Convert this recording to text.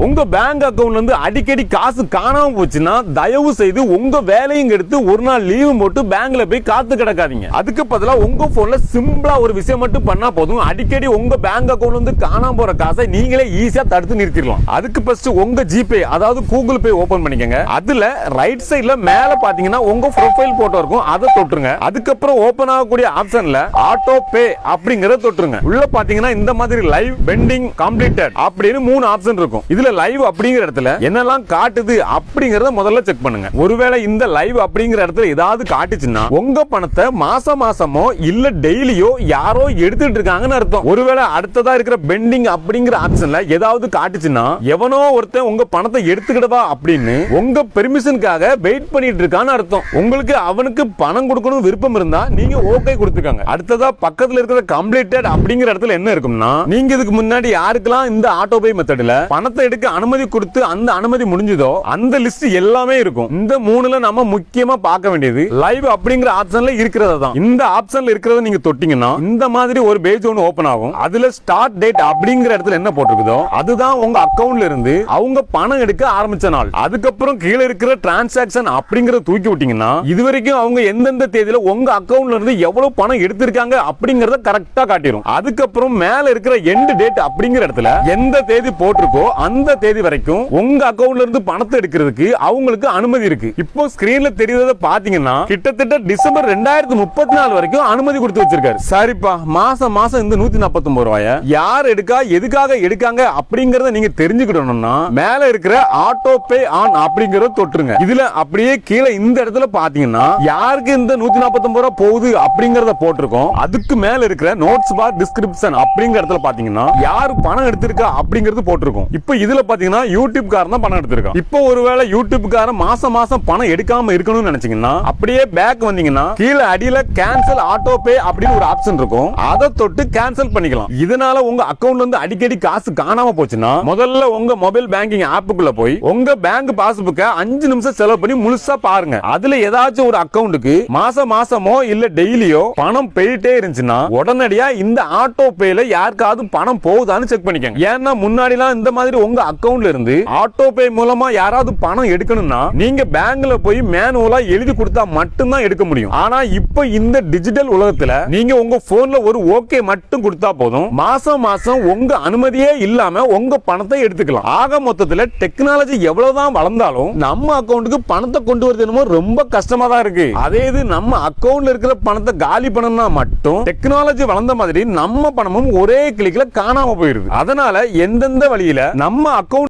உங்க பேங்க் அக்கவுண்ட்ல இருந்து அடிக்கடி காசு காணாம போச்சுன்னா தயவு செய்து உங்க வேலையும் எடுத்து ஒரு நாள் லீவு போட்டு பேங்க்ல போய் காத்து கிடக்காதீங்க. அதுக்கு பதிலா உங்க போன்ல சிம்பிளா ஒரு விஷயம் மட்டும் பண்ணா போதும், அடிக்கடி உங்க பேங்க் அக்கவுண்ட்ல இருந்து காணாம போற காசை நீங்களே ஈஸியா தடுத்து நிறுத்திடலாம். அதுக்கு ஃபர்ஸ்ட் உங்க ஜிபே அதாவது கூகுள் பே ஓபன் பண்ணிக்கங்க. அதுல ரைட் சைடுல மேல பாத்தீங்கன்னா உங்க ப்ரொஃபைல் போட்டோ இருக்கும், அதை தொட்டுருங்க. அதுக்கப்புறம் ஓபன் ஆகக்கூடிய ஆப்ஷன்ல ஆட்டோ பே அப்படிங்கறத தொட்டுருங்க. உள்ள பாத்தீங்கன்னா இந்த மாதிரி லைவ், பெண்டிங், கம்ப்ளீட்டட் அப்படின்னு 3 ஆப்ஷன் இருக்கும். இதுல லைவ் அப்படிங்கிற இடத்துல என்னெல்லாம் காட்டுது அப்படிங்கறத முதல்ல செக் பண்ணுங்க. ஒருவேளை இந்த லைவ் அப்படிங்கிற இடத்துல ஏதாவது காட்டுச்சுன்னா உங்க பணத்தை மாசமோ இல்ல டெய்லியோ யாரோ எடுத்துட்டு இருக்காங்கன்னு அர்த்தம். ஒருவேளை அடுத்ததா இருக்கிற பெண்டிங் அப்படிங்கிற ஆப்ஷன்ல ஏதாவது காட்டுச்சுன்னா எவனோ ஒருத்தன் உங்க பணத்தை எடுத்துக்கிடவா அப்படின்னு உங்க பெர்மிஷனுக்காக வெயிட் பண்ணிட்டு இருக்கான்னு அர்த்தம். உங்களுக்கு அவனுக்கு பணம் கொடுக்கணும் விருப்பம் இருந்தா நீங்க ஓகே கொடுத்துக்காங்க. அடுத்ததா பக்கத்துல இருக்கிற கம்ப்ளீட்டட் அப்படிங்கிற இடத்துல என்ன இருக்கும்னா, நீங்க இதுக்கு முன்னாடி யாருக்கெல்லாம் இந்த ஆட்டோ பே மெத்தட்ல பணத்தை எடுக்க அனுமதி கொடுத்து அந்த அனுமதி முடிஞ்சதோ அந்த லிஸ்ட் எல்லாமே இருக்கும். இந்த 3ல நம்ம முக்கியமா பார்க்க வேண்டியது லைவ் அப்படிங்கிற ஆப்ஷன்ல இருக்கிறது தான். இந்த ஆப்ஷன்ல இருக்கிறத நீங்க தொட்டீங்கன்னா இந்த மாதிரி ஒரு பேஜ் ஒன்னு ஓபன் ஆகும். அதுல ஸ்டார்ட் டேட் அப்படிங்கிற இடத்துல என்ன போட்டிருக்குதோ அதுதான் உங்க அக்கவுண்ட்ல இருந்து அவங்க பணம் எடுக்க ஆரம்பிச்ச நாள். அதுக்கப்புறம் கீழே இருக்கிற டிரான்சாக்ஷன் அப்படிங்கறத தூக்கி விட்டீங்கன்னா இதுவரைக்கும் அவங்க எந்தெந்த தேதியில உங்க அக்கவுண்ட்ல இருந்து எவ்வளவு பணம் எடுத்திருக்காங்க அப்படிங்கறத கரெக்டா காட்டிடும். அதுக்கப்புறம் மேல இருக்கிற எண்ட் டேட் அப்படிங்கிற இடத்துல எந்த தேதி போட்டிருக்கோ அந்த தேதி வரைக்கும் உங்க அக்கவுண்ட்ல இருந்து பணத்தை எடுக்கிறதுக்கு அவங்களுக்கு அனுமதி இருக்கு. இப்போ ஸ்கிரீன்ல தெரியுறத பாத்தீங்கன்னா கிட்டத்தட்ட டிசம்பர் 2034 வரைக்கும் அனுமதி கொடுத்து வச்சிருக்காரு. சரிப்பா, மாசம் இந்த 149 ரூபாய யார் எடுக்கா எதுக்காக எடுக்காங்க அப்படிங்கறத நீங்க தெரிஞ்சுக்கிட்டோம்னா மேல இருக்கிற ஆட்டோ பே ஆன் அப்படிங்கறத தொட்டுருங்க. இதுல அப்படியே கீழே இந்த இடத்துல பாத்தீங்கன்னா யாருக்கு இந்த 149 ரூபாய் போகுது அப்படிங்கறத போட்டிருக்கோம். அதுக்கு மேல இருக்கிற நோட்ஸ் பார் டிஸ்கிரிப்ஷன் அப்படிங்கிற இடத்துல பாத்தீங்கன்னா யாரு பணம் எடுத்திருக்கா அப்படிங்கறது போட்டிருக்கோம். இப்போ இதுல பாத்தீங்கன்னா யூடியூப் காரன் தான் பணம் எடுத்திருக்கான். இப்போ ஒருவேளை யூடியூப் காரன் மாசம் பணம் எடுக்காம இருக்கணும்னு நினைச்சீங்கன்னா அப்படியே பேக் வந்தீங்கன்னா கீழே அடியில கேன்சல் ஆட்டோ பே அப்படின்னு ஒரு ஆப்ஷன் இருக்கும், அதை தொட்டு கேன்சல் பண்ணிக்கலாம். இதனால உங்க அக்கவுண்ட்ல இருந்து அடிக்கடி காசு காணாம போச்சுன்னா முதல்ல உங்க மொபைல் பேங்கிங் ஆப்புக்குள்ள போய் உங்க பேங்க் பாஸ்புக்கை 5 நிமிஷம் செலவு பண்ணி முழுசா பாருங்க. அதுல ஏதாச்சும் ஒரு அக்கவுண்ட்டுக்கு மாசமோ இல்ல டெய்லியோ பணம் போயிட்டே இருந்துச்சுன்னா உடனடியா இந்த ஆட்டோ பேல யாருக்காவது பணம் போகுதான்னு செக் பண்ணிக்கங்க. ஏன்னா முன்னாடிலாம் இந்த மாதிரி உங்க அக்கவுண்ட்ல இருந்து ஆட்டோ பே மூலமா யாராவது பணம் எடுக்கணும்னா நீங்க பேங்க்ல போய் மேனுவலா எழுதி கொடுத்தா மட்டும்தான் எடுக்க முடியும். ஆனா இப்போ இந்த டிஜிட்டல் உலகத்துல நீங்க உங்க போன்ல ஒரு ஓகே மட்டும் கொடுத்தா போதும், மாசம் உங்க அனுமதியே இல்லாம உங்க பணத்தை எடுத்துக்கலாம். ஆக மொத்தத்துல டெக்னாலஜி எவ்வளவுதான் வளர்ந்தாலும் நம்ம அக்கவுண்ட்டுக்கு பணத்தை கொண்டு வரது என்னமோ ரொம்ப கஷ்டமா தான் இருக்கு. அதே இது நம்ம அக்கவுண்ட்ல இருக்கிற பணத்தை காலி பண்ணணும்னா மட்டும் டெக்னாலஜி வளர்ந்த மாதிரி நம்ம பணமும் ஒரே கிளிக்ல காணாம போயிருது. அதனால எந்தெந்த வழியில நம்ம அக்கவுண்ட்